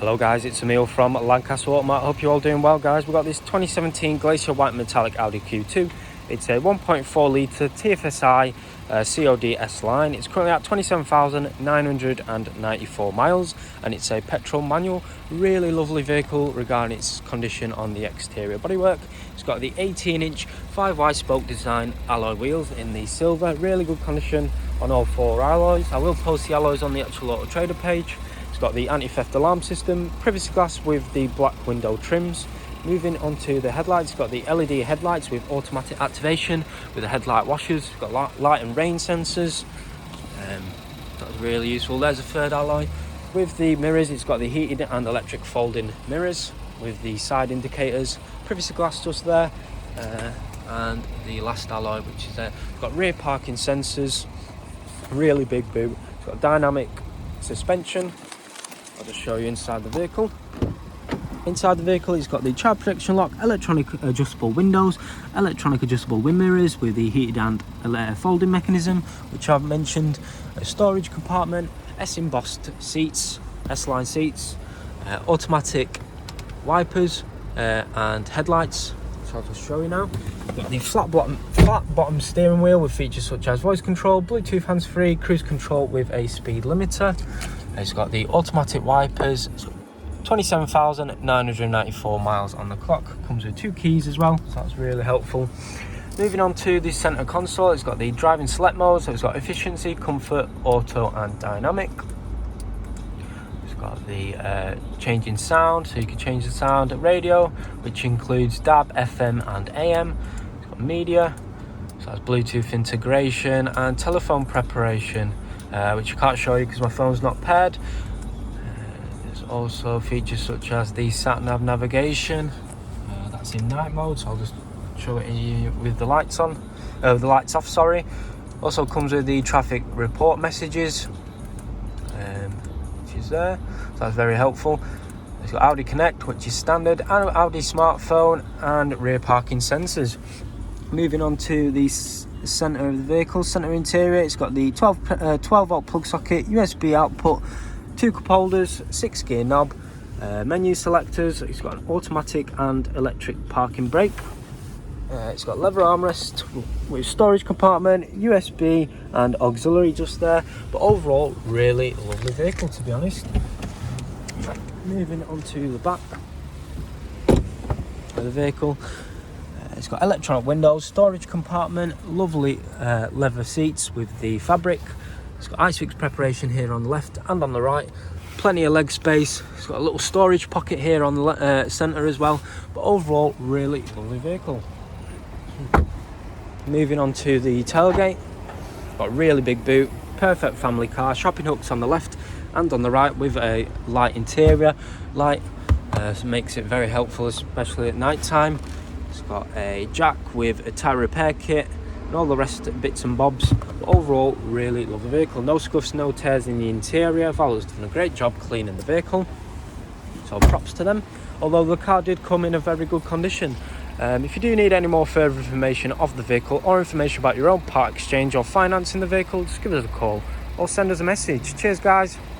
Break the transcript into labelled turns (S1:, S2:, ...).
S1: Hello guys, it's Emil from Lancaster Automart. Hope you're all doing well guys. We've got this 2017 Glacier white metallic Audi Q2. It's a 1.4 litre TFSI CoD S-Line. It's currently at 27,994 miles and it's a petrol manual. Really lovely vehicle regarding its condition on the exterior bodywork. It's got the 18-inch 5-wide spoke design alloy wheels in the silver. Really good condition on all four alloys. I will post the alloys on the actual Auto Trader page. Got the anti-theft alarm system, privacy glass with the black window trims. Moving on to the headlights, got the LED headlights with automatic activation with the headlight washers. It's got light and rain sensors. That's really useful. There's a third alloy. With the mirrors, it's got the heated and electric folding mirrors with the side indicators, privacy glass just there, and the last alloy which is there. It's got rear parking sensors, really big boot. It's got dynamic suspension. I'll just show you inside the vehicle. Inside the vehicle, it's got the child protection lock, electronic adjustable windows, electronic adjustable wind mirrors with the heated and folding mechanism, which I've mentioned, a storage compartment, S-embossed seats, S-line seats, automatic wipers and headlights. So I'll just show you now. We've got the flat bottom steering wheel with features such as voice control, Bluetooth hands-free, cruise control with a speed limiter. It's got the automatic wipers, 27,994 miles on the clock. Comes with 2 keys as well, so that's really helpful. Moving on to the center console, it's got the driving select mode, so it's got efficiency, comfort, auto and dynamic. It's got the changing sound, so you can change the sound at radio, which includes DAB, FM and AM. It's got media, so that's Bluetooth integration and telephone preparation, which I can't show you because my phone's not paired. There's also features such as the sat-nav navigation. That's in night mode, so I'll just show it you with the lights on, the lights off, sorry. Also comes with the traffic report messages, which is there, so that's very helpful. It's got Audi Connect, which is standard, and Audi smartphone and rear parking sensors. Moving on to the center of the vehicle, center interior, it's got the 12 volt plug socket, USB output, 2 cup holders, 6 gear knob, menu selectors. It's got an automatic and electric parking brake. It's got leather armrest with storage compartment, USB and auxiliary just there, but overall really lovely vehicle, to be honest. Moving on to the back of the vehicle, it's got electronic windows, storage compartment, lovely leather seats with the fabric. It's got ISOFIX preparation here on the left and on the right. Plenty of leg space. It's got a little storage pocket here on the centre as well. But overall, really lovely vehicle. Moving on to the tailgate. Got a really big boot. Perfect family car. Shopping hooks on the left and on the right with a light interior light. So makes it very helpful, especially at night time. It's got a jack with a tyre repair kit and all the rest bits and bobs. But overall, really love the vehicle. No scuffs, no tears in the interior. Valo's done a great job cleaning the vehicle, so props to them. Although the car did come in a very good condition. If you do need any more further information of the vehicle or information about your own part exchange or financing the vehicle, just give us a call or send us a message. Cheers guys.